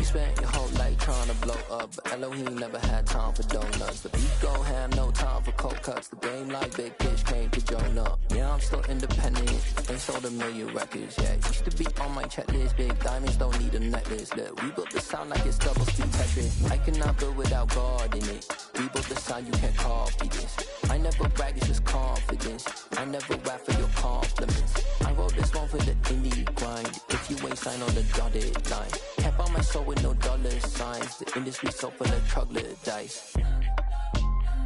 spent your whole life trying to blow up, but Elohim never had time for donuts. The beat gon' have no time for cold cuts. The game like Big Fish came to join up. Yeah, I'm still independent, ain't sold a million records yet. Used to be on my checklist, big diamonds don't need a necklace. Look, we built the sound like it's double speed Tetris. I cannot build without God in it. We built the sound, you can't copy this. I never brag, it's just confidence. I never rap for your compliments. I wrote this one for the indie grind. If you ain't signed on the dotted line, can't buy my soul with no dollar signs. The industry so full of troglodytes.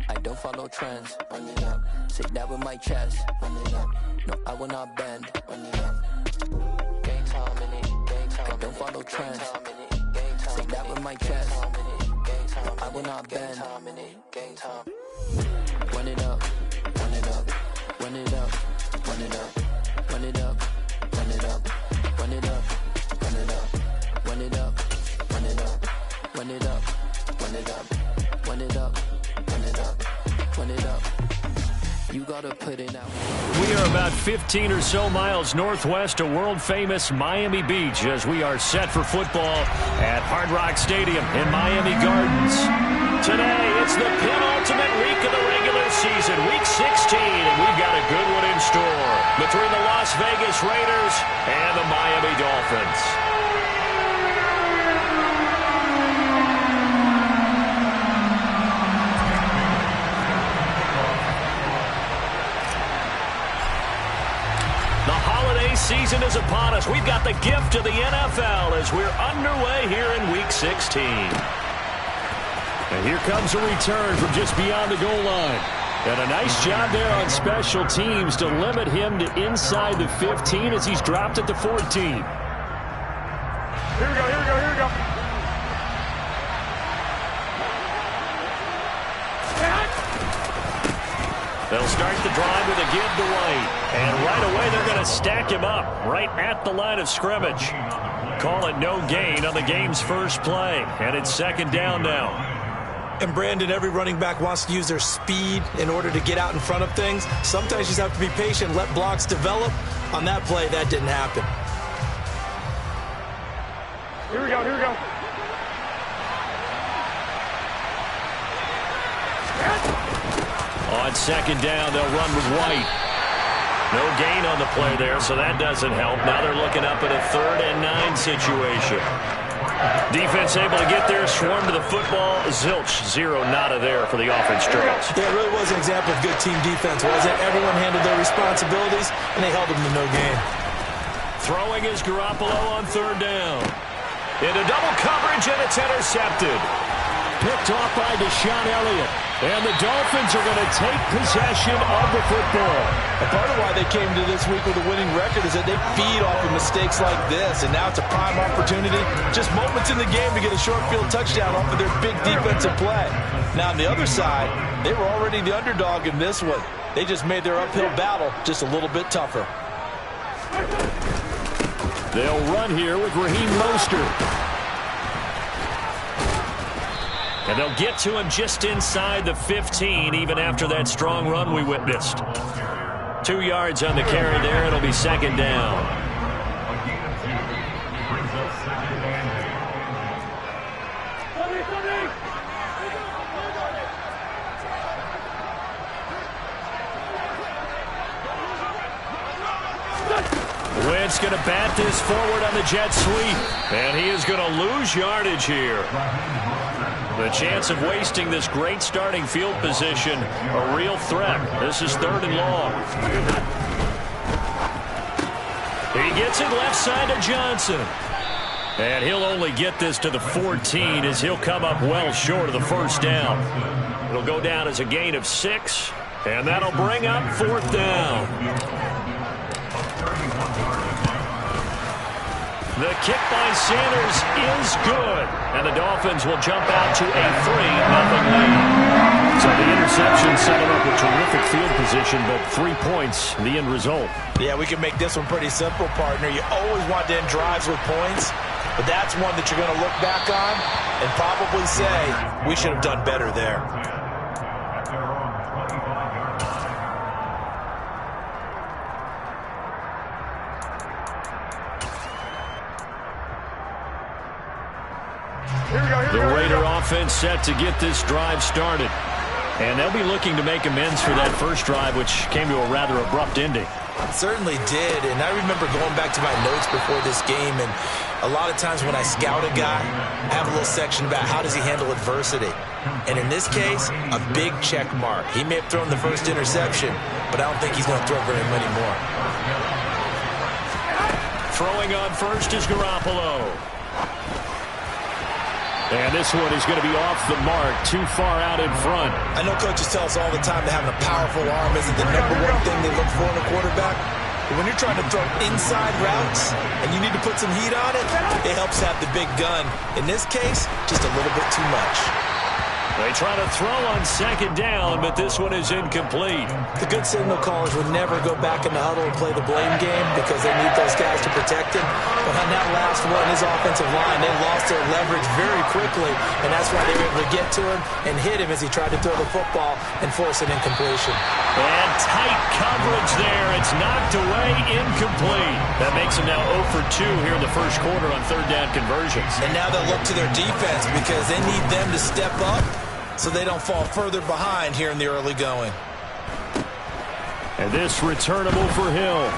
I don't follow trends. Run it up. Say that with my chest. Run it up. No, I will not bend. Run it up. Gang time in it. Gang time. I don't follow trends. Say that with my chest. No, I will not bend. Gang time. Run it up. Run it up. Run it up. Run it up. Run it up. Run it up. Run it up. Run it up. Run it up. Run it up. Run it up. Run it up. Run it up. Run it up. Run it up. You gotta put it out. We are about 15 or so miles northwest of world-famous Miami Beach as we are set for football at Hard Rock Stadium in Miami Gardens. Today, it's the penultimate week of the regular season, week 16, and we've got a good one in store between the Las Vegas Raiders and the Miami Dolphins. Season is upon us. We've got the gift of the NFL as we're underway here in Week 16. And here comes a return from just beyond the goal line. And a nice job there on special teams to limit him to inside the 15 as he's dropped at the 14. Here we go, here we go, here we go. They'll start the drive with a give to White. And right away, they're going to stack him up right at the line of scrimmage. Call it no gain on the game's first play. And it's second down now. And Brandon, every running back wants to use their speed in order to get out in front of things. Sometimes you just have to be patient, let blocks develop. On that play, that didn't happen. Here we go, here we go. On second down, they'll run with White. No gain on the play there, so that doesn't help. Now they're looking up at a 3rd and 9 situation. Defense able to get there, swarm to the football. Zilch, 0 nada there for the offense trails. Yeah, it really was an example of good team defense, wasn't it? Everyone handled their responsibilities, and they held them to no gain. Throwing is Garoppolo on 3rd down. Into double coverage, and it's intercepted. Picked off by Deshaun Elliott. And the Dolphins are going to take possession of the football. A part of why they came to this week with a winning record is that they feed off of mistakes like this. And now it's a prime opportunity, just moments in the game to get a short field touchdown off of their big defensive play. Now on the other side, they were already the underdog in this one. They just made their uphill battle just a little bit tougher. They'll run here with Raheem Mostert. And they'll get to him just inside the 15, even after that strong run we witnessed. 2 yards on the carry there. It'll be second down. Wentz going to bat this forward on the jet sweep. And he is going to lose yardage here. The chance of wasting this great starting field position, a real threat. This is 3rd and long. He gets it left side to Johnson. And he'll only get this to the 14 as he'll come up well short of the first down. It'll go down as a gain of 6, and that'll bring up 4th down. The kick by Sanders is good, and the Dolphins will jump out to a 3-0 lead. So the interception set them up with terrific field position, but 3 points, the end result. Yeah, we can make this one pretty simple, partner. You always want to end drives with points, but that's one that you're going to look back on and probably say, we should have done better there. offense set to get this drive started. And they'll be looking to make amends for that first drive, which came to a rather abrupt ending. Certainly did, and I remember going back to my notes before this game, and a lot of times when I scout a guy, I have a little section about how does he handle adversity. And in this case, a big check mark. He may have thrown the first interception, but I don't think he's going to throw very many more. Throwing on first is Garoppolo. And this one is going to be off the mark, too far out in front. I know coaches tell us all the time that having a powerful arm isn't the number one thing they look for in a quarterback. But when you're trying to throw inside routes and you need to put some heat on it, it helps have the big gun. In this case, just a little bit too much. They try to throw on second down, but this one is incomplete. The good signal callers would never go back in the huddle and play the blame game because they need those guys to protect him. But on that last one, his offensive line, they lost their leverage very quickly, and that's why they were able to get to him and hit him as he tried to throw the football and force an incompletion. And tight coverage there. It's knocked away, incomplete. That makes him now 0 for 2 here in the first quarter on third down conversions. And now they'll look to their defense because they need them to step up so they don't fall further behind here in the early going. And this returnable for Hill.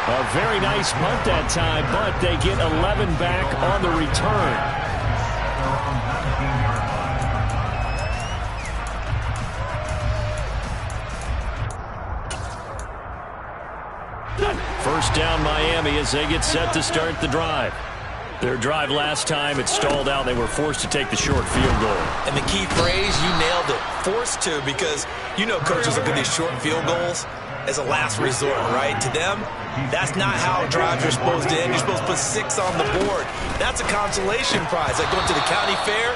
A very nice punt that time, but they get 11 back on the return. First down Miami as they get set to start the drive. Their drive last time, it stalled out. They were forced to take the short field goal. And the key phrase, you nailed it, forced to, because you know coaches look at these short field goals as a last resort, right? To them, that's not how drives are supposed to end. You're supposed to put 6 on the board. That's a consolation prize. Like going to the county fair,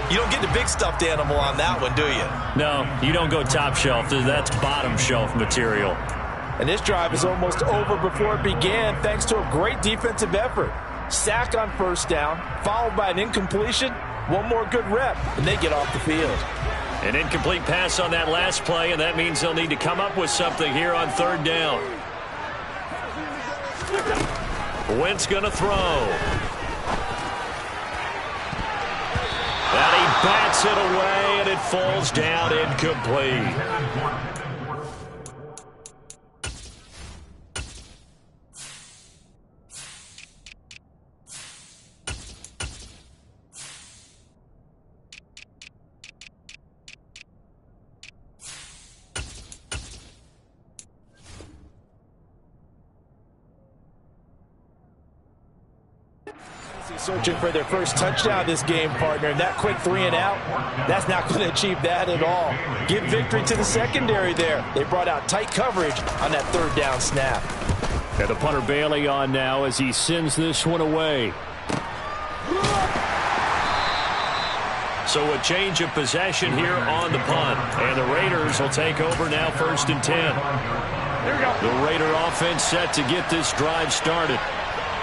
you don't get the big stuffed animal on that one, do you? No, you don't go top shelf. That's bottom shelf material. And this drive is almost over before it began thanks to a great defensive effort. Sack on first down, followed by an incompletion. One more good rep, and they get off the field. An incomplete pass on that last play, and that means they'll need to come up with something here on third down. Wentz going to throw. And he bats it away, and it falls down incomplete. Searching for their first touchdown this game, partner, and that quick 3 and out, that's not going to achieve that at all. Give victory to the secondary there. They brought out tight coverage on that third down snap. And the punter Bailey on now as he sends this one away. So a change of possession here on the punt. And the Raiders will take over now, 1st and 10. Here we go. The Raider offense set to get this drive started.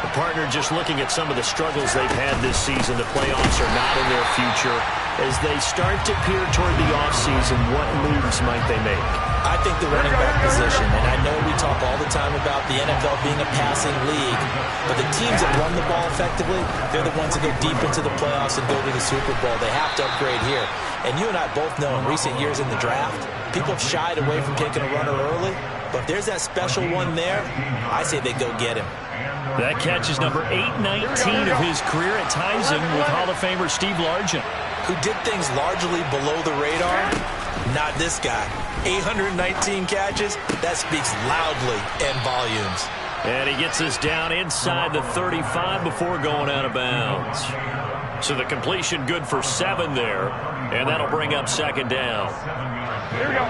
The partner just looking at some of the struggles they've had this season. The playoffs are not in their future. As they start to peer toward the offseason, what moves might they make? I think the running back position, and I know we talk all the time about the NFL being a passing league, but the teams that run the ball effectively, they're the ones that go deep into the playoffs and go to the Super Bowl. They have to upgrade here. And you and I both know in recent years in the draft, people have shied away from taking a runner early, but if there's that special one there, I say they go get him. That catch is number 819 of his career. It ties him with Hall of Famer Steve Largent, who did things largely below the radar. Not this guy. 819 catches, that speaks loudly in volumes. And he gets us down inside the 35 before going out of bounds. So the completion good for 7 there, and that'll bring up 2nd down. Here we go.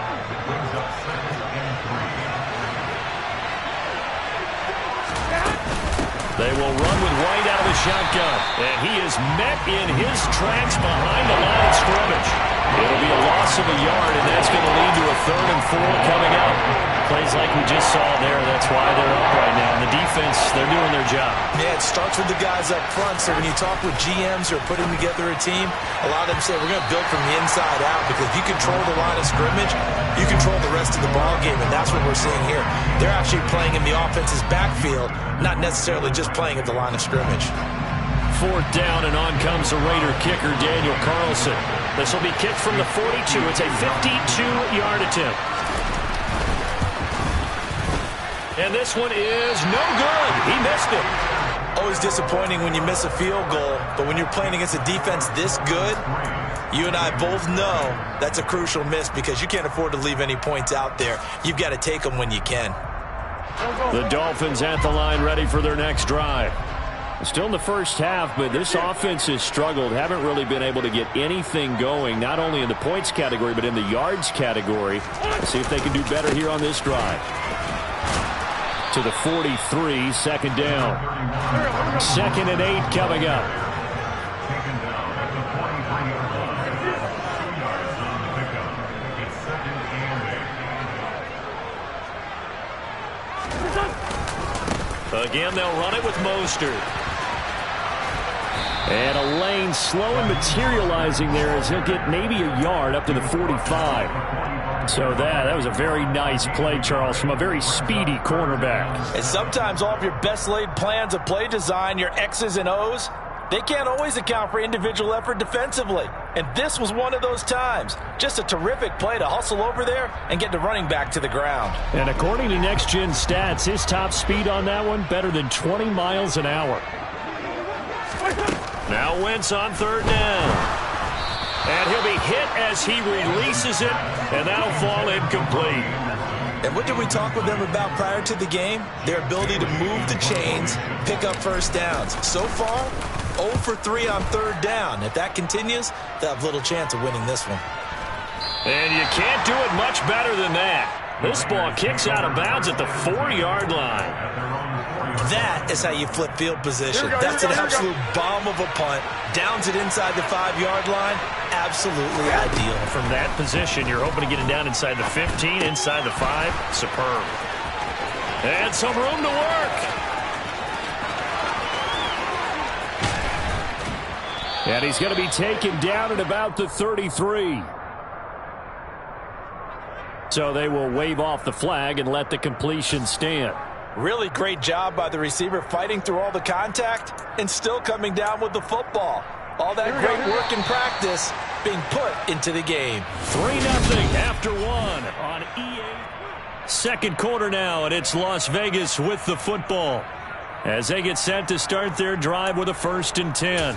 They will run with White out of the shotgun. And he is met in his tracks behind the line of scrimmage. It'll be a loss of a yard, and that's going to lead to a 3rd and 4 coming up. Plays like we just saw there. That's why they're up right now. And the defense, they're doing their job. Yeah, it starts with the guys up front. So when you talk with GMs who are putting together a team, a lot of them say we're going to build from the inside out, because if you control the line of scrimmage, you control the rest of the ball game, and that's what we're seeing here. They're actually playing in the offense's backfield, not necessarily just playing at the line of scrimmage. 4th down, and on comes the Raider kicker, Daniel Carlson. This will be kicked from the 42. It's a 52-yard attempt. And this one is no good. He missed it. Always disappointing when you miss a field goal, but when you're playing against a defense this good, you and I both know that's a crucial miss because you can't afford to leave any points out there. You've got to take them when you can. The Dolphins at the line, ready for their next drive. Still in the first half, but this offense has struggled. Haven't really been able to get anything going, not only in the points category, but in the yards category. See if they can do better here on this drive. To the 43, second down. 2nd and 8 coming up. Again, they'll run it with Mostert. And a lane slow and materializing there as he'll get maybe a yard up to the 45. So that was a very nice play, Charles, from a very speedy cornerback. And sometimes all of your best laid plans of play design, your X's and O's, they can't always account for individual effort defensively. And this was one of those times. Just a terrific play to hustle over there and get the running back to the ground. And according to Next Gen Stats, his top speed on that one, better than 20 miles an hour. Now Wentz on 3rd down. And he'll be hit as he releases it, and that'll fall incomplete. And what did we talk with them about prior to the game? Their ability to move the chains, pick up first downs. So far, 0 for 3 on 3rd down. If that continues, they'll have little chance of winning this one. And you can't do it much better than that. This ball kicks out of bounds at the 4-yard line. That is how you flip field position. That's an absolute bomb of a punt. Downs it inside the 5-yard line. Absolutely ideal. From that position, you're hoping to get it down inside the 15, inside the 5. Superb. And some room to work. And he's going to be taken down at about the 33. So they will wave off the flag and let the completion stand. Really great job by the receiver fighting through all the contact and still coming down with the football. All that great work in practice being put into the game. 3-0 after 1 on EA. Second quarter now, and it's Las Vegas with the football as they get set to start their drive with a 1st and 10.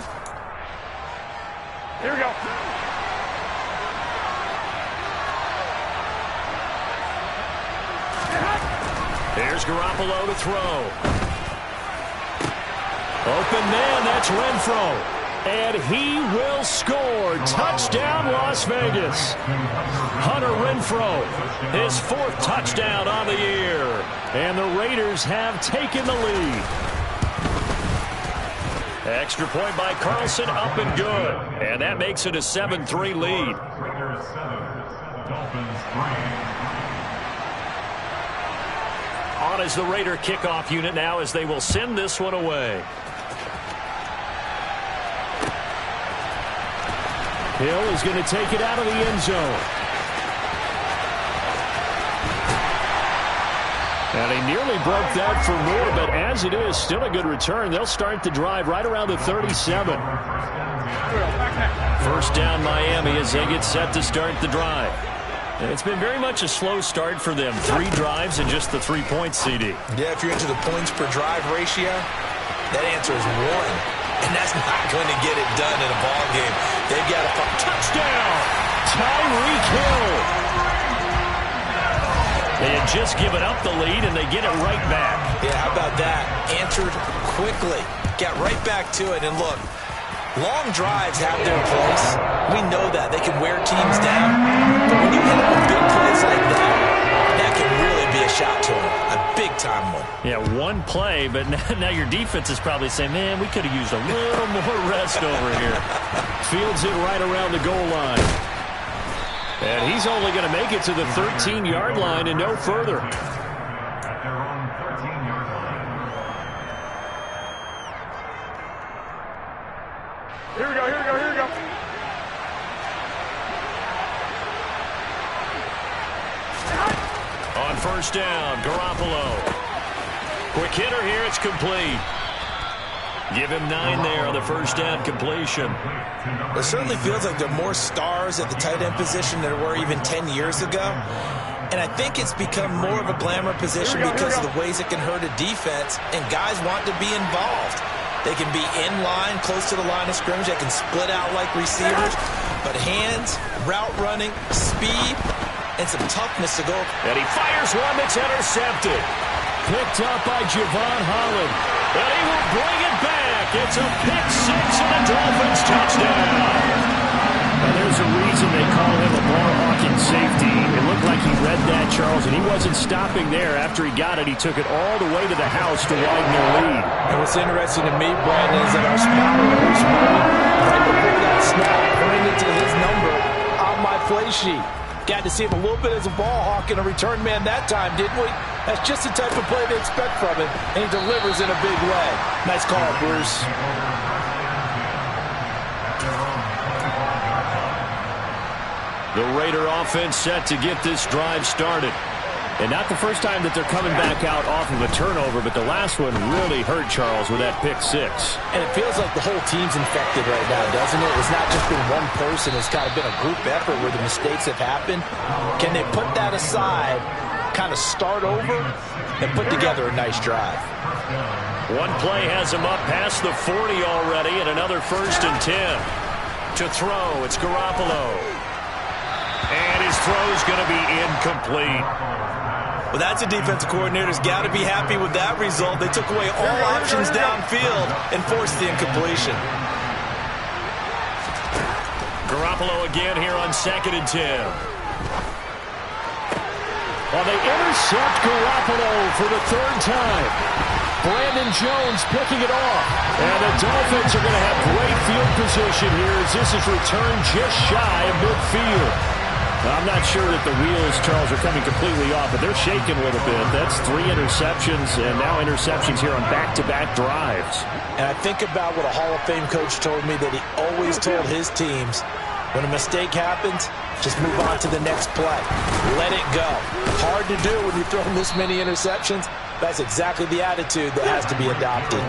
Here we go. Here's Garoppolo to throw. Open man, that's Renfro. And he will score. Touchdown, Las Vegas. Hunter Renfro, his 4th touchdown on the year. And the Raiders have taken the lead. Extra point by Carlson, up and good. And that makes it a 7-3 lead. Raiders 7, Dolphins 3. On is the Raider kickoff unit now as they will send this one away. Hill is going to take it out of the end zone. And he nearly broke that for more, but as it is, still a good return. They'll start the drive right around the 37. 1st down Miami as they get set to start the drive. It's been very much a slow start for them. 3 drives and just the 3-point CD. Yeah, if you're into the points per drive ratio, that answer is 1. And that's not going to get it done in a ball game. They've got a touchdown. Tyreek Hill. They had just given up the lead, and they get it right back. Yeah, how about that? Answered quickly. Got right back to it. And look, long drives have their place. We know that. They can wear teams down. But when you hit them with big plays like that, that can really be a shot to them. A big-time one. Yeah, one play, but now your defense is probably saying, man, we could have used a little more rest over here. Fields it right around the goal line. And he's only going to make it to the 13-yard line and no further. At their own 13-yard line. Here we go, here we go, here we go. On 1st down, Garoppolo. Quick hitter here, it's complete. Give him 9 there on the first down completion. It certainly feels like there are more stars at the tight end position than there were even 10 years ago. And I think it's become more of a glamour position because of the ways it can hurt a defense, and guys want to be involved. They can be in line, close to the line of scrimmage. They can split out like receivers. But hands, route running, speed, and some toughness to go. And he fires one that's intercepted. Picked up by Javon Holland. And he will bring it back. It's a pick 6 and a Dolphins touchdown. And there's a reason they call him a ball-hawking safety. It looked like he read that, Charles, and he wasn't stopping there. After he got it, he took it all the way to the house to widen their lead. And what's interesting to me, Brandon, is that our spotter, Bruce Murray, right before that snap, pointed to his number on my play sheet. Got to see him a little bit as a ball hawk and a return man that time, didn't we? That's just the type of play they expect from him, and he delivers in a big way. Nice call, Bruce. The Raider offense set to get this drive started. And not the first time that they're coming back out off of a turnover, but the last one really hurt Charles with that pick 6. And it feels like the whole team's infected right now, doesn't it? It's not just been one person. It's kind of been a group effort where the mistakes have happened. Can they put that aside, kind of start over, and put together a nice drive? One play has him up past the 40 already, and another 1st and 10. To throw, it's Garoppolo. And his throw's going to be incomplete. Well, that's a defensive coordinator's got to be happy with that result. They took away all options downfield and forced the incompletion. Garoppolo again here on 2nd and 10. Well, they intercept Garoppolo for the 3rd time. Brandon Jones picking it off. And the Dolphins are going to have great field position here as this is returned just shy of midfield. I'm not sure that the wheels, Charles, are coming completely off, but they're shaking a little bit. That's 3 interceptions, and now interceptions here on back-to-back drives. And I think about what a Hall of Fame coach told me that he always told his teams, when a mistake happens, just move on to the next play. Let it go. Hard to do when you're throwing this many interceptions. That's exactly the attitude that has to be adopted.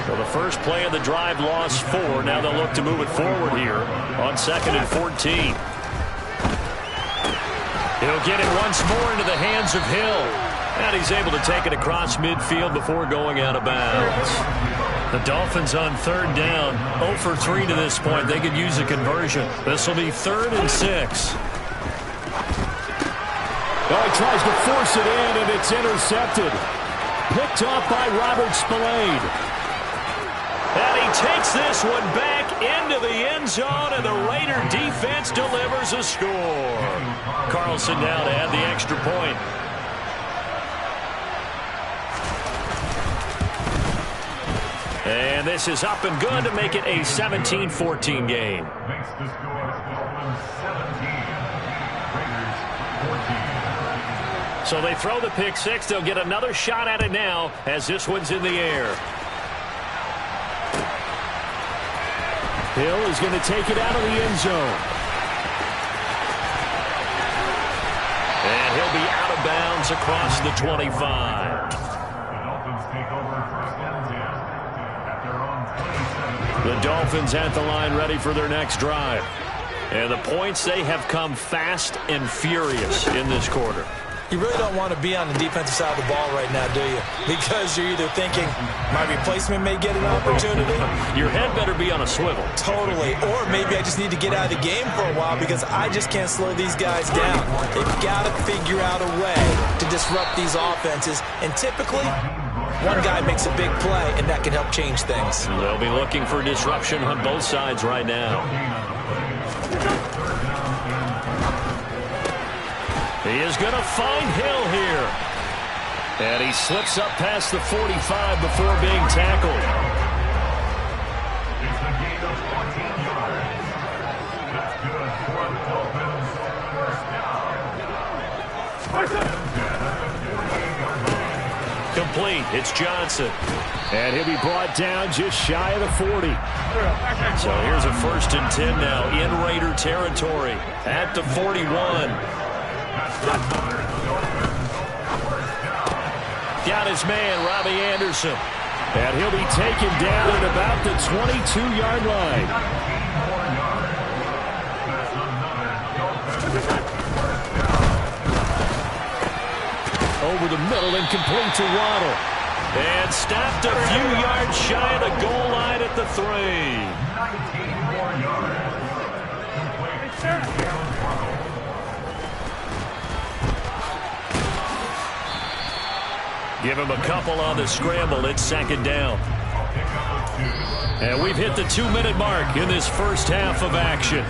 Well, the first play of the drive lost 4. Now they'll look to move it forward here on 2nd and 14. He'll get it once more into the hands of Hill. And he's able to take it across midfield before going out of bounds. The Dolphins on 3rd down. 0 for 3 to this point. They could use a conversion. This will be 3rd and 6. Oh, he tries to force it in, and it's intercepted. Picked off by Robert Spillane. And he takes this one back into the end zone, and the Raider defense delivers a score. Carlson now to add the extra point. And this is up and good to make it a 17-14 game. Makes the score Dolphins 17, Raiders 14. So they throw the pick 6. They'll get another shot at it now as this one's in the air. Hill is going to take it out of the end zone. And he'll be out of bounds across the 25. The Dolphins take over 1st and 10 at their own 27. The Dolphins at the line ready for their next drive. And the points, they have come fast and furious in this quarter. You really don't want to be on the defensive side of the ball right now, do you? Because you're either thinking, my replacement may get an opportunity. Your head better be on a swivel. Totally. Or maybe I just need to get out of the game for a while because I just can't slow these guys down. They've got to figure out a way to disrupt these offenses. And typically, one guy makes a big play, and that can help change things. They'll be looking for disruption on both sides right now. He is going to find Hill here. And he slips up past the 45 before being tackled. It's a gain of 14 yards. That's good for the Dolphins. First down. Complete. It's Johnson. And he'll be brought down just shy of the 40. So here's a 1st and 10 now in Raider territory at the 41. Got his man, Robbie Anderson. And he'll be taken down at about the 22-yard line. Over the middle and complete to Waddle. And stopped a few yards shy of the goal line at the 3. 19 more yards. Give him a couple on the scramble. It's second down. And we've hit the 2-minute mark in this first half of action.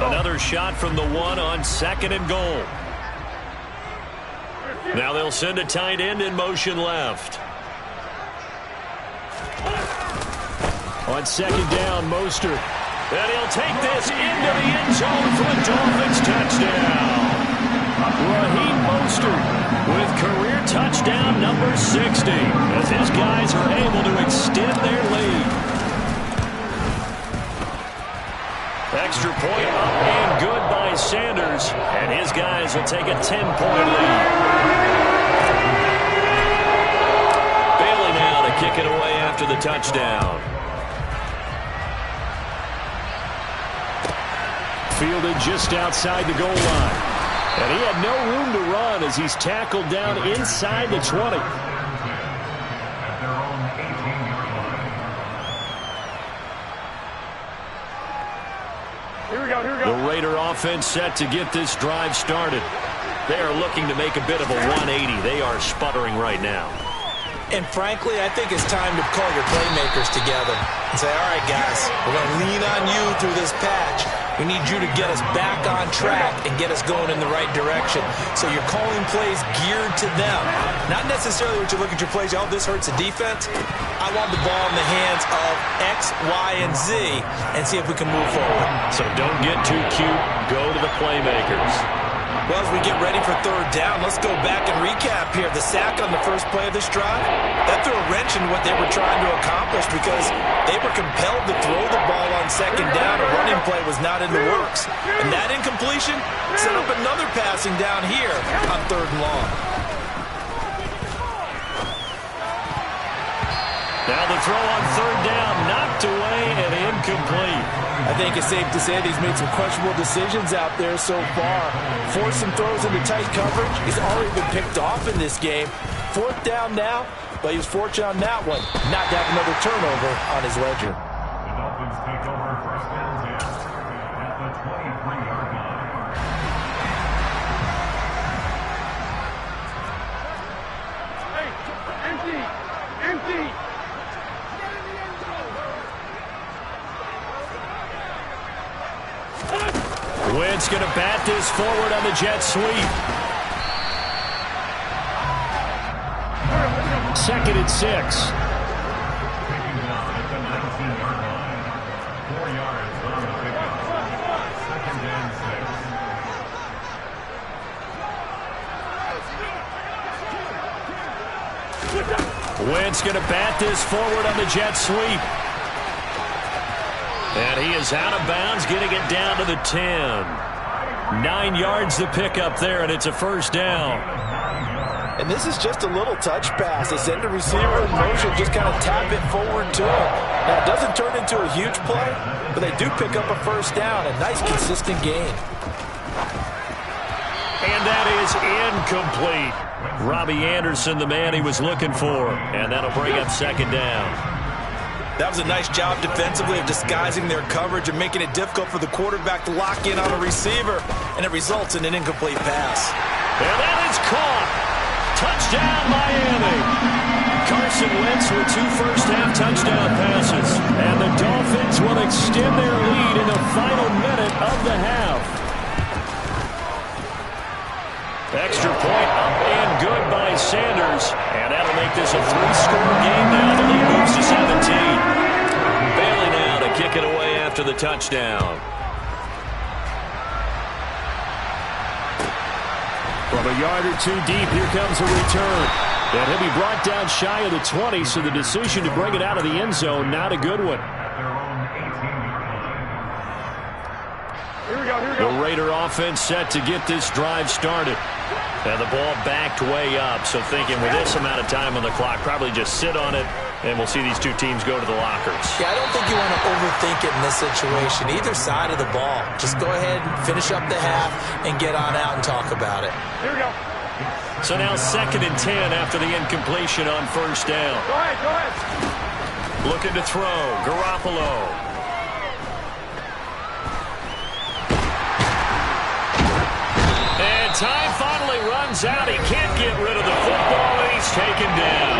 Another shot from the 1 on 2nd and goal. Now they'll send a tight end in motion left. On 2nd down, Mostert. And he'll take this into the end zone for a Dolphins touchdown. Raheem Mostert with career touchdown number 60 as his guys are able to extend their lead. Extra point up and good by Sanders, and his guys will take a 10-point lead. Bailey now to kick it away after the touchdown. Fielded just outside the goal line. And he had no room to run as he's tackled down inside the 20. At their own 18-yard line. Here we go. The Raider offense set to get this drive started. They are looking to make a bit of a 180. They are sputtering right now. And frankly, I think it's time to call your playmakers together and say, all right, guys, we're going to lean on you through this patch. We need you to get us back on track and get us going in the right direction. So you're calling plays geared to them. Not necessarily what you look at your plays, oh, this hurts the defense. I want the ball in the hands of X, Y, and Z and see if we can move forward. So don't get too cute. Go to the playmakers. Well, as we get ready for third down, let's go back and recap here. The sack on the first play of this drive, that threw a wrench in what they were trying to accomplish because they were compelled to throw the ball on second down. A running play was not in the works. And that incompletion set up another passing down here on 3rd and long. Now the throw on 3rd down, knocked away and incomplete. I think it's safe to say that he's made some questionable decisions out there so far. Forced some throws into tight coverage. He's already been picked off in this game. 4th down now, but he was fortunate on that one. Not to have another turnover on his ledger. The Dolphins take over 1st and 10 at the 23-yard line. Empty! Wentz going to bat this forward on the jet sweep. 2nd and 6. Taking down at the 19-yard line. 4 yards on the pickup. 2nd and 6. Wentz going to bat this forward on the jet sweep. And he is out of bounds, getting it down to the 10. 9 yards to pick up there, and it's a 1st down. And this is just a little touch pass. They send the receiver in motion, just kind of tap it forward to him. Now, it doesn't turn into a huge play, but they do pick up a 1st down. A nice, consistent gain. And that is incomplete. Robbie Anderson, the man he was looking for. And that'll bring up 2nd down. That was a nice job defensively of disguising their coverage and making it difficult for the quarterback to lock in on a receiver, and it results in an incomplete pass. And that is caught. Touchdown, Miami. Carson Wentz with 2 first-half touchdown passes, and the Dolphins will extend their lead in the final minute of the half. Extra point up and good by Sanders. And that'll make this a 3-score game now. The lead moves to 17. Bailey now to kick it away after the touchdown. From a yard or 2 deep, here comes a return. And he'll be brought down shy of the 20, so the decision to bring it out of the end zone, not a good one. At their own 18-yard line. The Raider offense set to get this drive started. And the ball backed way up, so thinking with this amount of time on the clock, probably just sit on it, and we'll see these two teams go to the lockers. Yeah, I don't think you want to overthink it in this situation. Either side of the ball. Just go ahead and finish up the half and get on out and talk about it. Here we go. So now 2nd and 10 after the incompletion on first down. Go ahead. Looking to throw. Garoppolo. And time finally runs out. He can't get rid of the football, and he's taken down.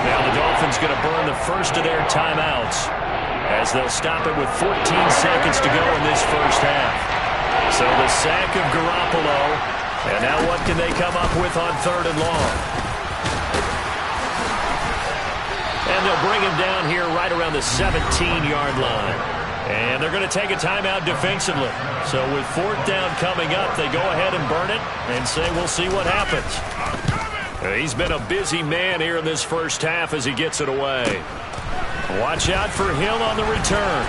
Now the Dolphins going to burn the first of their timeouts as they'll stop it with 14 seconds to go in this first half. So the sack of Garoppolo, and now what can they come up with on 3rd and long? And they'll bring him down here right around the 17-yard line. And they're going to take a timeout defensively. So with 4th down coming up, they go ahead and burn it and say we'll see what happens. He's been a busy man here in this first half as he gets it away. Watch out for him on the return.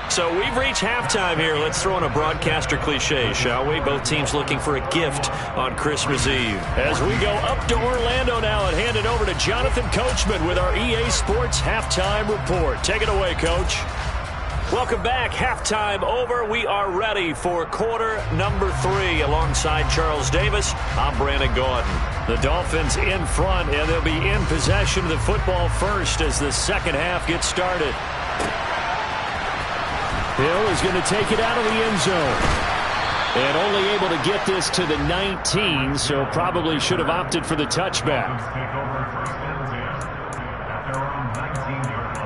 So we've reached halftime here. Let's throw in a broadcaster cliche, shall we? Both teams looking for a gift on Christmas Eve. As we go up to Orlando now and hand it over to Jonathan Coachman with our EA Sports Halftime Report. Take it away, Coach. Welcome back. Halftime over. We are ready for quarter number 3 alongside Charles Davis. I'm Brandon Gaudin. The Dolphins in front, and they'll be in possession of the football first as the second half gets started. Hill is going to take it out of the end zone. And only able to get this to the 19, so probably should have opted for the touchback. Take over 1st and 10 at their own 19-yard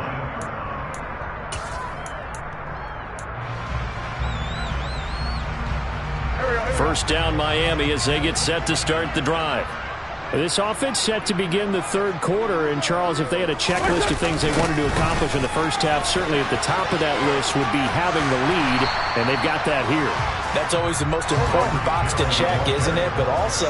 line. First down Miami as they get set to start the drive. This offense set to begin the 3rd quarter. And, Charles, if they had a checklist of things they wanted to accomplish in the first half, certainly at the top of that list would be having the lead, and they've got that here. That's always the most important box to check, isn't it? But also,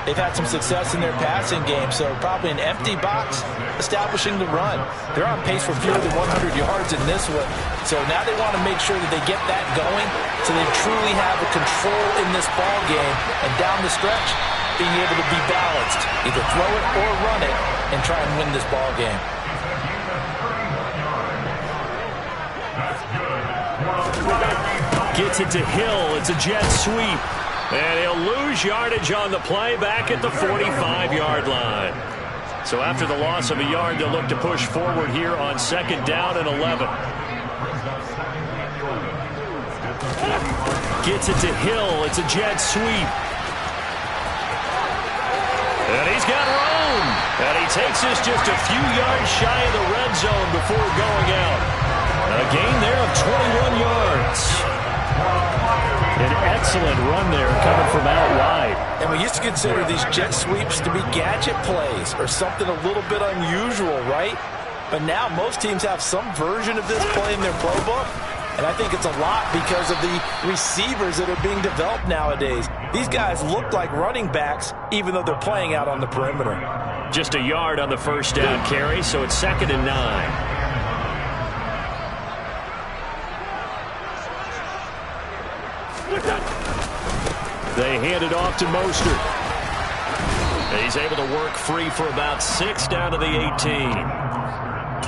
they've had some success in their passing game, so probably an empty box establishing the run. They're on pace for fewer than 100 yards in this one. So now they want to make sure that they get that going so they truly have a control in this ball game. And down the stretch, being able to be balanced, either throw it or run it, and try and win this ball game. Gets it to Hill. It's a jet sweep. And he'll lose yardage on the play back at the 45-yard line. So after the loss of a yard, they'll look to push forward here on 2nd down and 11. Gets it to Hill. It's a jet sweep. And he's got room. And he takes this just a few yards shy of the red zone before going out. A gain there of 21 yards. An excellent run there coming from out wide. And we used to consider these jet sweeps to be gadget plays or something a little bit unusual, right? But now most teams have some version of this play in their playbook. And I think it's a lot because of the receivers that are being developed nowadays. These guys look like running backs even though they're playing out on the perimeter. Just a yard on the first down carry, so it's 2nd and 9. They hand it off to Mostert. He's able to work free for about 6 down to the 18.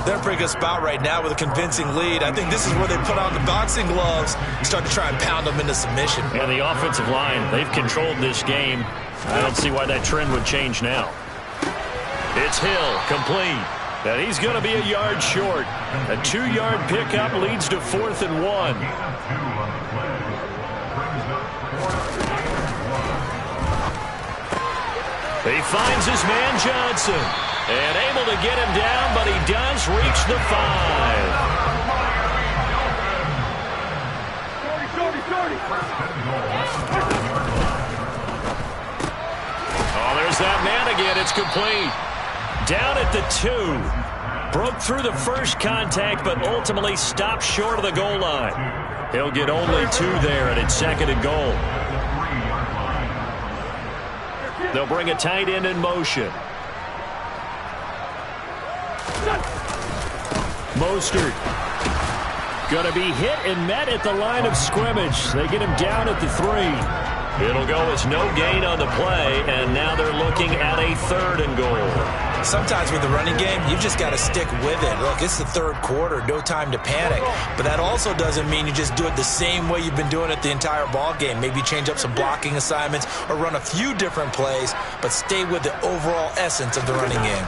They're in a pretty good spot right now with a convincing lead. I think this is where they put on the boxing gloves and start to try and pound them into submission. And the offensive line, they've controlled this game. I don't see why that trend would change now. It's Hill, complete. And he's going to be a yard short. A 2-yard pickup leads to 4th and 1. He finds his man Johnson. And able to get him down, but he does reach the 5. Oh, there's that man again. It's complete. Down at the 2. Broke through the first contact, but ultimately stopped short of the goal line. He'll get only 2 there, and it's 2nd and goal. They'll bring a tight end in motion. Mostert. Going to be hit and met at the line of scrimmage. They get him down at the 3. It'll go as no gain on the play, and now they're looking at a 3rd and goal. Sometimes with the running game, you've just got to stick with it. Look, it's the 3rd quarter, no time to panic. But that also doesn't mean you just do it the same way you've been doing it the entire ball game. Maybe change up some blocking assignments or run a few different plays, but stay with the overall essence of the running game.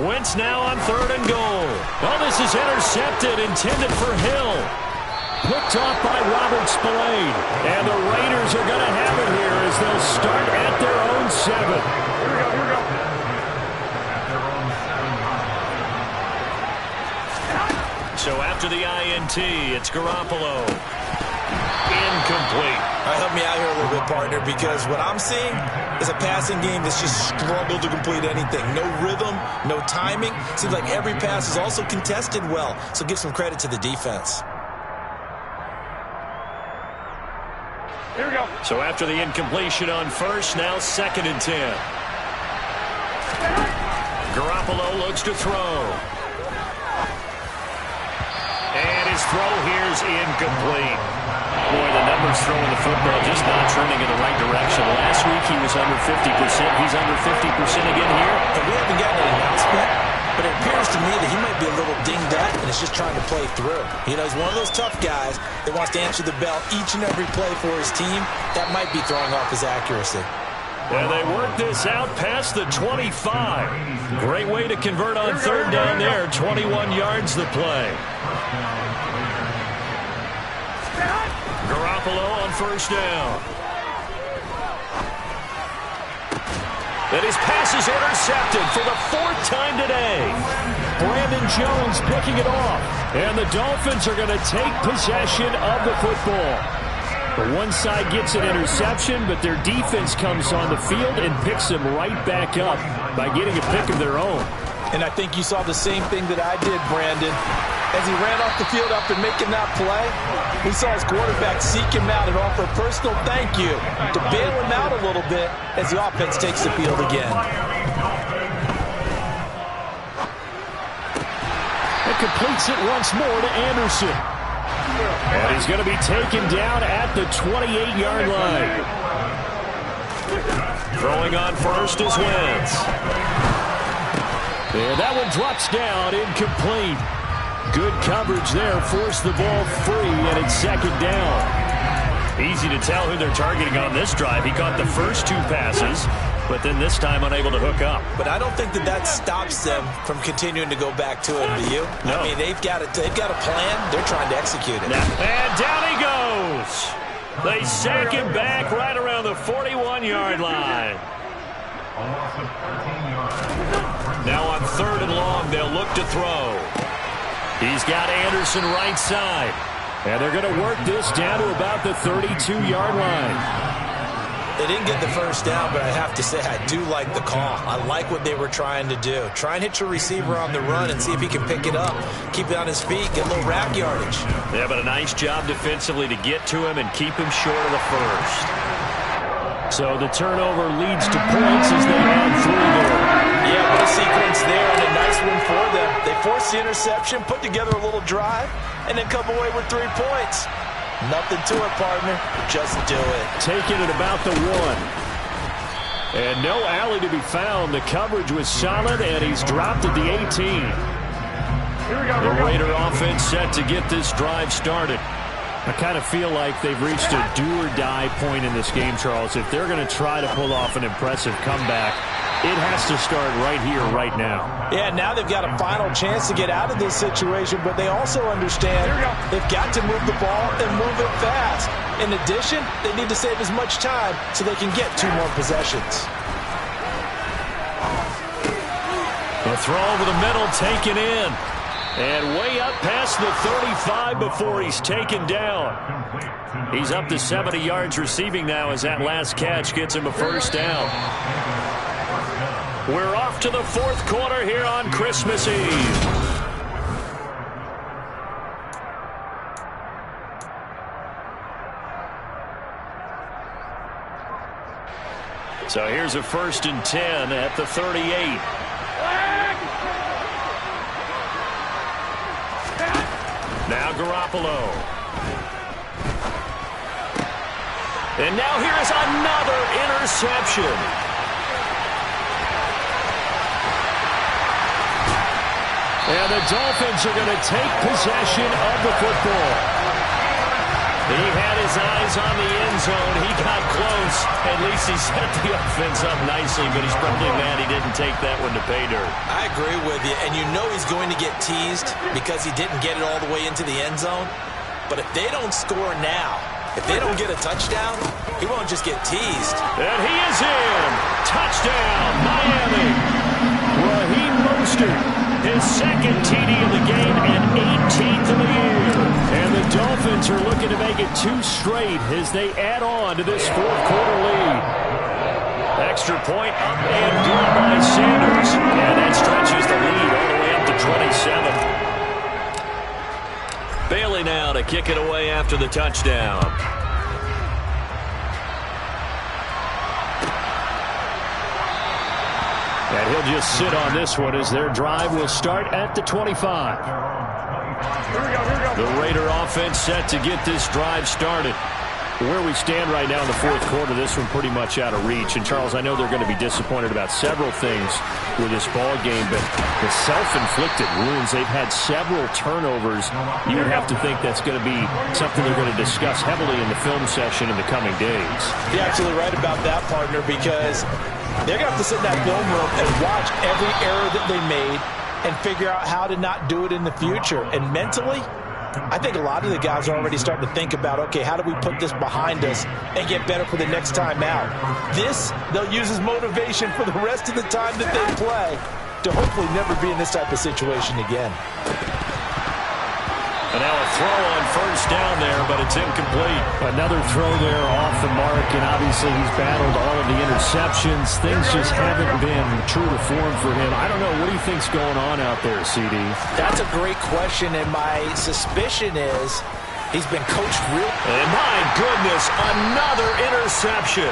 Wentz now on 3rd and goal. Oh, this is intercepted, intended for Hill. Picked off by Robert Spillane. And the Raiders are going to have it here as they'll start at their own 7. Here we go. So after the INT, it's Garoppolo. Incomplete. Help me out here a little bit, partner, because what I'm seeing is a passing game that's just struggled to complete anything. No rhythm, no timing. Seems like every pass is also contested well, so give some credit to the defense. Here we go. So after the incompletion on 1st, now 2nd and 10. Garoppolo looks to throw. And his throw here is incomplete. Boy, the numbers throwing the football just not trending in the right direction. Last week he was under 50%. He's under 50% again here. And we haven't gotten an announcement, but it appears to me that he might be a little dinged up and is just trying to play through. You know, he's one of those tough guys that wants to answer the bell each and every play for his team. That might be throwing off his accuracy. And they work this out past the 25. Great way to convert on 3rd down there. 21 yards the play. Garoppolo on 1st down. And his pass is intercepted for the 4th time today. Brandon Jones picking it off. And the Dolphins are going to take possession of the football. One side gets an interception, but their defense comes on the field and picks them right back up by getting a pick of their own. And I think you saw the same thing that I did, Brandon. As he ran off the field after making that play, we saw his quarterback seek him out and offer a personal thank you to bail him out a little bit as the offense takes the field again. It completes it once more to Anderson. And he's going to be taken down at the 28-yard line. Throwing on 1st is Wentz. And that one drops down, incomplete. Good coverage there, forced the ball free, and it's 2nd down. Easy to tell who they're targeting on this drive. He caught the first 2 passes, but then this time unable to hook up. But I don't think that stops them from continuing to go back to him, do you? No. I mean, they've got a plan. They're trying to execute it. And down he goes. They sack him back right around the 41-yard line. A loss of 13 yards. Now on 3rd and long, they'll look to throw. He's got Anderson right side. And they're going to work this down to about the 32-yard line. They didn't get the first down, but I have to say I do like the call. I like what they were trying to do. Try and hit your receiver on the run and see if he can pick it up. Keep it on his feet, get a little rack yardage. Yeah, but a nice job defensively to get to him and keep him short of the first. So the turnover leads to points as they add 3 there. Yeah, what a sequence there and a nice one for them. They forced the interception, put together a little drive, and then come away with 3 points. Nothing to it, partner. Just do it. Taking it about the 1. And no alley to be found. The coverage was solid, and he's dropped at the 18. The Raider offense set to get this drive started. I kind of feel like they've reached a do-or-die point in this game, Charles. If they're going to try to pull off an impressive comeback, it has to start right here, right now. Yeah, now they've got a final chance to get out of this situation, but they also understand they've got to move the ball and move it fast. In addition, they need to save as much time so they can get 2 more possessions. The throw over the middle taken in. And way up past the 35 before he's taken down. He's up to 70 yards receiving now as that last catch gets him a first down. We're off to the 4th quarter here on Christmas Eve. So here's a 1st and 10 at the 38. Now Garoppolo. And now here is another interception. And the Dolphins are going to take possession of the football. He had his eyes on the end zone. He got close. At least he set the offense up nicely, but he's probably mad he didn't take that one to pay dirt. I agree with you, and you know he's going to get teased because he didn't get it all the way into the end zone. But if they don't score now, if they don't get a touchdown, he won't just get teased. And he is in. Touchdown, Miami. Raheem Mostert, his second TD of the game and 18th of the year. And the Dolphins are looking to make it 2 straight as they add on to this fourth-quarter lead. Extra point up and good by Sanders. And that stretches the lead all the way up to 27. Bailey now to kick it away after the touchdown. And he'll just sit on this one as their drive will start at the 25. The Raider offense set to get this drive started. Where we stand right now in the fourth quarter, this one pretty much out of reach. And, Charles, I know they're going to be disappointed about several things with this ball game, but the self-inflicted wounds, they've had several turnovers. You would have to think that's going to be something they're going to discuss heavily in the film session in the coming days. You're absolutely right about that, partner, because they're going to have to sit in that film room and watch every error that they made and figure out how to not do it in the future. And mentally, I think a lot of the guys are already starting to think about, okay, how do we put this behind us and get better for the next time out? This, they'll use as motivation for the rest of the time that they play to hopefully never be in this type of situation again. And now a throw on first down there, but it's incomplete. Another throw there off the mark, and obviously he's battled all of the interceptions. Things just haven't been true to form for him. I don't know. What do you think's going on out there, CD? That's a great question, and my suspicion is he's been coached real. And my goodness, another interception.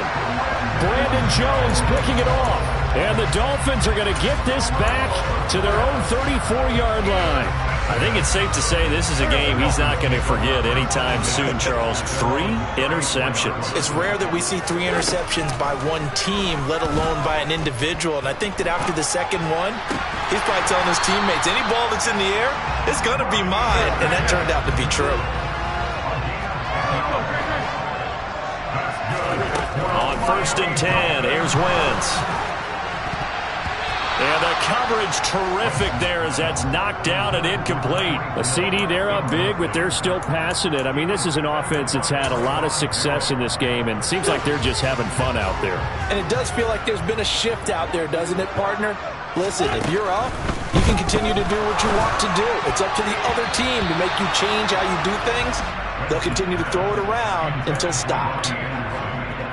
Brandon Jones picking it off. And the Dolphins are going to get this back to their own 34-yard line. I think it's safe to say this is a game he's not going to forget anytime soon, Charles. 3 interceptions. It's rare that we see 3 interceptions by one team, let alone by an individual. And I think that after the second one, he's probably telling his teammates, any ball that's in the air, it's going to be mine. And that turned out to be true. On 1st and 10, here's Wentz. And the coverage terrific there as that's knocked down and incomplete. A CD, they're up big, but they're still passing it. I mean, this is an offense that's had a lot of success in this game, and it seems like they're just having fun out there. And it does feel like there's been a shift out there, doesn't it, partner? Listen, if you're up, you can continue to do what you want to do. It's up to the other team to make you change how you do things. They'll continue to throw it around until stopped.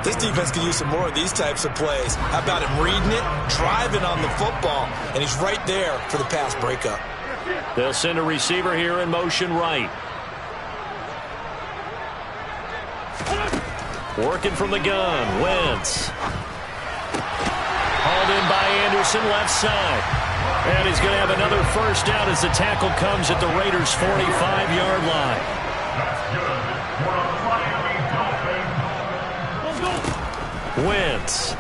This defense could use some more of these types of plays. How about him reading it, driving on the football, and he's right there for the pass breakup. They'll send a receiver here in motion right. Working from the gun, Wentz. Hauled in by Anderson, left side. And he's going to have another first down as the tackle comes at the Raiders' 45-yard line. That's good. For the Miami Dolphins. Wentz.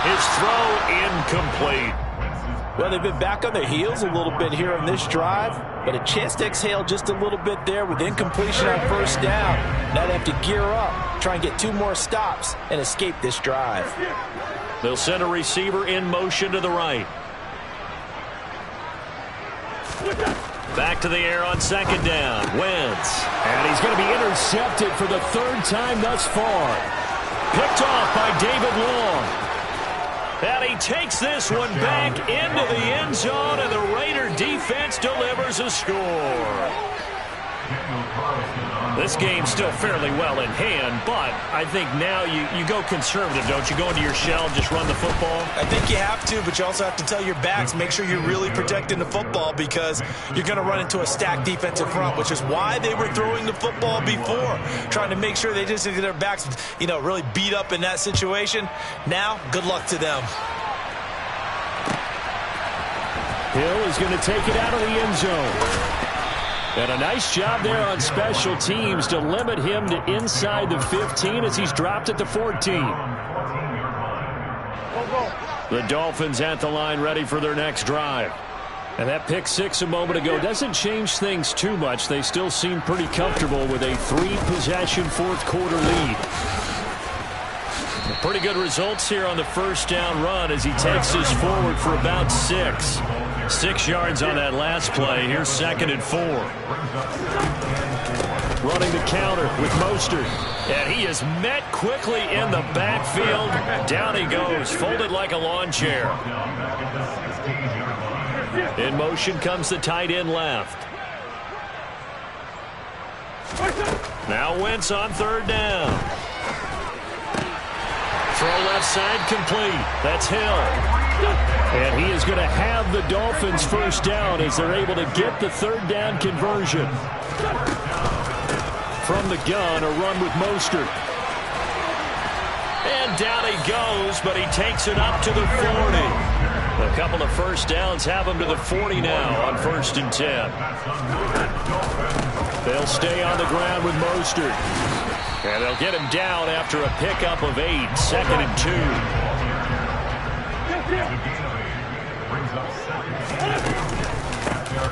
His throw incomplete. Well, they've been back on their heels a little bit here on this drive, but a chance to exhale just a little bit there with incompletion on first down. Now they have to gear up, try and get 2 more stops, and escape this drive. They'll send a receiver in motion to the right. Back to the air on second down. Wentz. And he's going to be intercepted for the 3rd time thus far. Picked off by David Long. And he takes this one back into the end zone, and the Raider defense delivers a score. This game's still fairly well in hand, but I think now you go conservative, don't you? Go into your shell, just run the football? I think you have to, but you also have to tell your backs, make sure you're really protecting the football because you're going to run into a stacked defensive front, which is why they were throwing the football before, trying to make sure they just get their backs, really beat up in that situation. Now, good luck to them. Hill is going to take it out of the end zone. And a nice job there on special teams to limit him to inside the 15 as he's dropped at the 14. The Dolphins at the line ready for their next drive. And that pick six a moment ago doesn't change things too much. They still seem pretty comfortable with a 3-possession fourth-quarter lead. Pretty good results here on the first down run as he takes this forward for about 6. 6 yards on that last play. Here's 2nd and 4. Running the counter with Mostert. And he is met quickly in the backfield. Down he goes, folded like a lawn chair. In motion comes the tight end left. Now Wentz on 3rd down. Throw left side complete. That's Hill. And he is going to have the Dolphins first down as they're able to get the 3rd down conversion. From the gun, a run with Mostert. And down he goes, but he takes it up to the 40. A couple of first downs have him to the 40 now on 1st and 10. They'll stay on the ground with Mostert. And they'll get him down after a pickup of 8, 2nd and 2.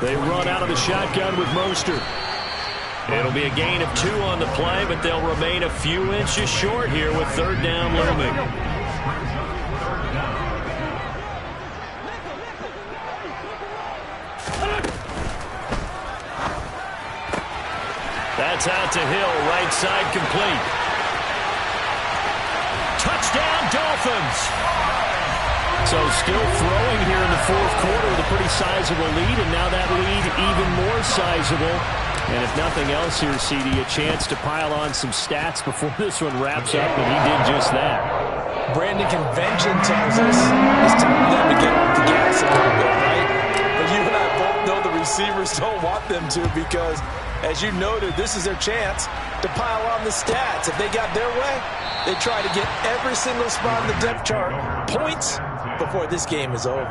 They run out of the shotgun with Mostert. It'll be a gain of 2 on the play, but they'll remain a few inches short here with 3rd down looming. That's out to Hill, right side complete. Touchdown, Dolphins! So still throwing here in the 4th quarter with a pretty sizable lead, and now that lead even more sizable. And if nothing else here, CD, a chance to pile on some stats before this one wraps up, and he did just that. Brandon, convention tells us it's time for them to get off the gas a little bit, right? But you and I both know the receivers don't want them to because, as you noted, this is their chance to pile on the stats. If they got their way, they try to get every single spot in the depth chart points before this game is over.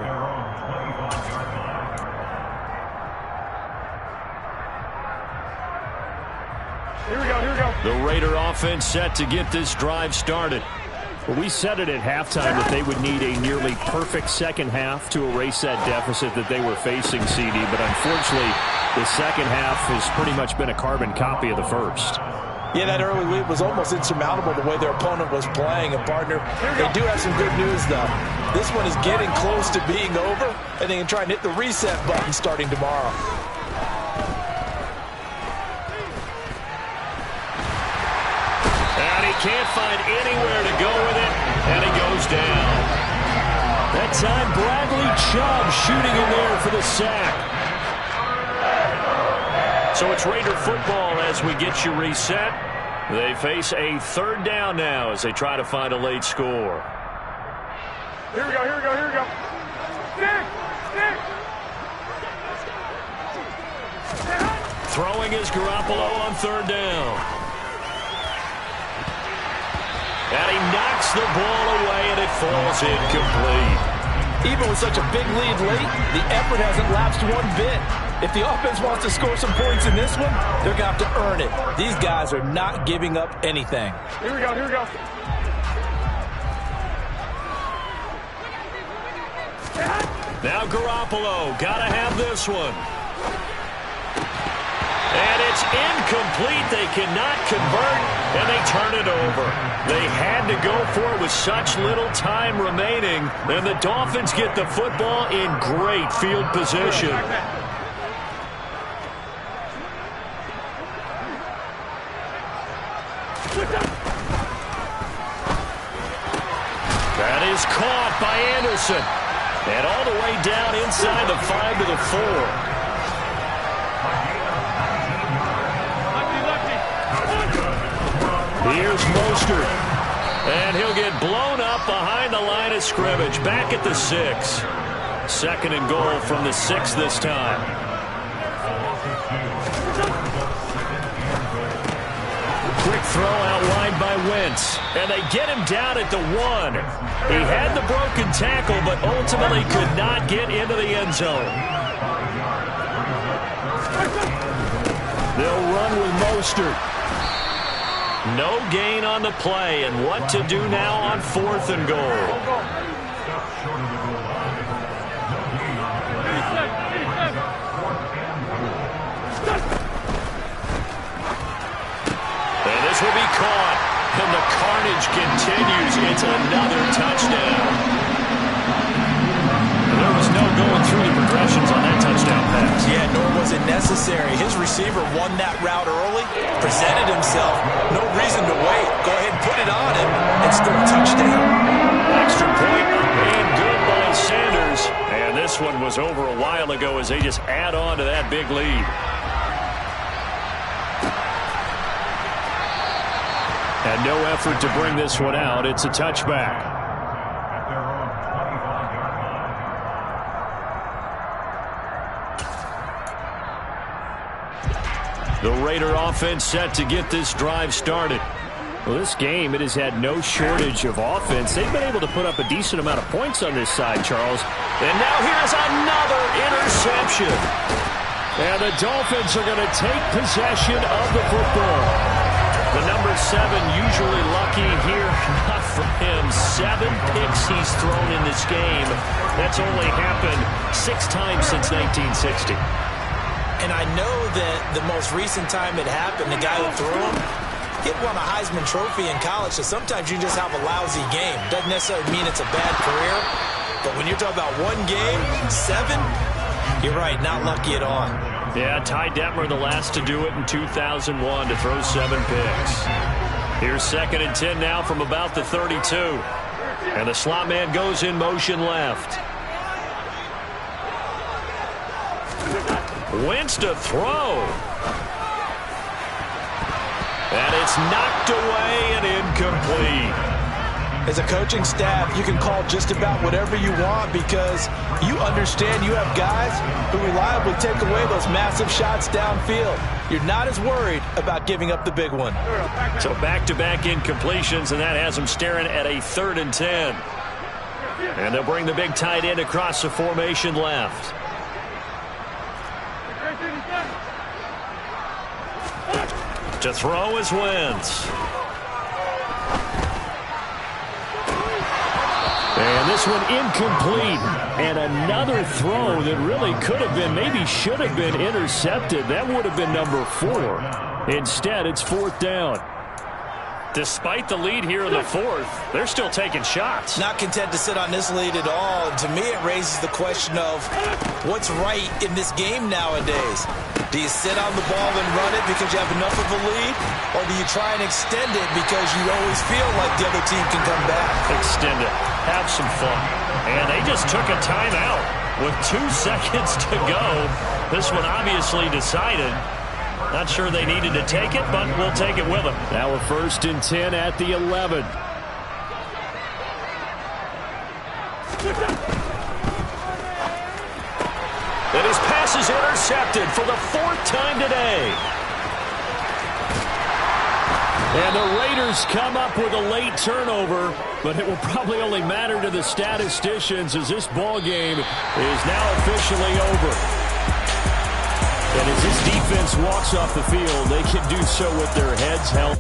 Here we go. The Raider offense set to get this drive started. Well, we said it at halftime that they would need a nearly perfect second half to erase that deficit that they were facing, CD. But unfortunately, the second half has pretty much been a carbon copy of the first. Yeah, that early lead was almost insurmountable the way their opponent was playing. And, partner, they do have some good news, though. This one is getting close to being over, and they can try and hit the reset button starting tomorrow. And he can't find anywhere to go with it, and he goes down. That time, Bradley Chubb shooting in there for the sack. So it's Raider football as we get you reset. They face a 3rd down now as they try to find a late score. Here we go. Stick! Throwing is Garoppolo on 3rd down. And he knocks the ball away, and it falls incomplete. Even with such a big lead late, the effort hasn't lapsed one bit. If the offense wants to score some points in this one, they're going to have to earn it. These guys are not giving up anything. Here we go. Now Garoppolo, got to have this one. And it's incomplete. They cannot convert, and they turn it over. They had to go for it with such little time remaining, and the Dolphins get the football in great field position. That is caught by Anderson. And all the way down inside the 5 to the 4. Here's Mostert. And he'll get blown up behind the line of scrimmage. Back at the 6. 2nd and goal from the 6 this time. Quick throw out wide by Wentz. And they get him down at the 1. He had the broken tackle, but ultimately could not get into the end zone. They'll run with Mostert. No gain on the play, and what to do now on 4th and goal. And this will be caught, and the carnage continues. It's another touchdown. There was no going through the progressions on that touchdown pass. Yeah, nor was it necessary. His receiver won that route early, presented himself. No reason to wait. Go ahead and put it on him and score a touchdown. Extra point and good by Sanders. And this one was over a while ago as they just add on to that big lead. And no effort to bring this one out. It's a touchback. The Raider offense set to get this drive started. Well, this game, it has had no shortage of offense. They've been able to put up a decent amount of points on this side, Charles. And now here's another interception. And the Dolphins are going to take possession of the football. The number 7 usually lucky here. Not for him. 7 picks he's thrown in this game. That's only happened 6 times since 1960. And I know that the most recent time it happened, the guy who threw him, he won a Heisman Trophy in college, so sometimes you just have a lousy game. Doesn't necessarily mean it's a bad career, but when you're talking about one game, 7, you're right, not lucky at all. Yeah, Ty Detmer the last to do it in 2001 to throw 7 picks. Here's 2nd and 10 now from about the 32. And the slot man goes in motion left. Wentz to throw. And it's knocked away and incomplete. As a coaching staff, you can call just about whatever you want because you understand you have guys who reliably take away those massive shots downfield. You're not as worried about giving up the big one. So back-to-back incompletions, and that has them staring at a 3rd and 10. And they'll bring the big tight end across the formation left. To throw is Wentz. And this one incomplete. And another throw that really could have been, maybe should have been intercepted. That would have been number 4. Instead, it's 4th down. Despite the lead here in the 4th, they're still taking shots. Not content to sit on this lead at all. And to me, it raises the question of what's right in this game nowadays. Do you sit on the ball and run it because you have enough of a lead? Or do you try and extend it because you always feel like the other team can come back? Extend it. Have some fun. And they just took a timeout with 2 seconds to go. This one obviously decided. Not sure they needed to take it, but we'll take it with them. Now a 1st and 10 at the 11. And his pass is intercepted for the 4th time today. And the Raiders come up with a late turnover, but it will probably only matter to the statisticians as this ball game is now officially over. And as this defense walks off the field, they can do so with their heads held.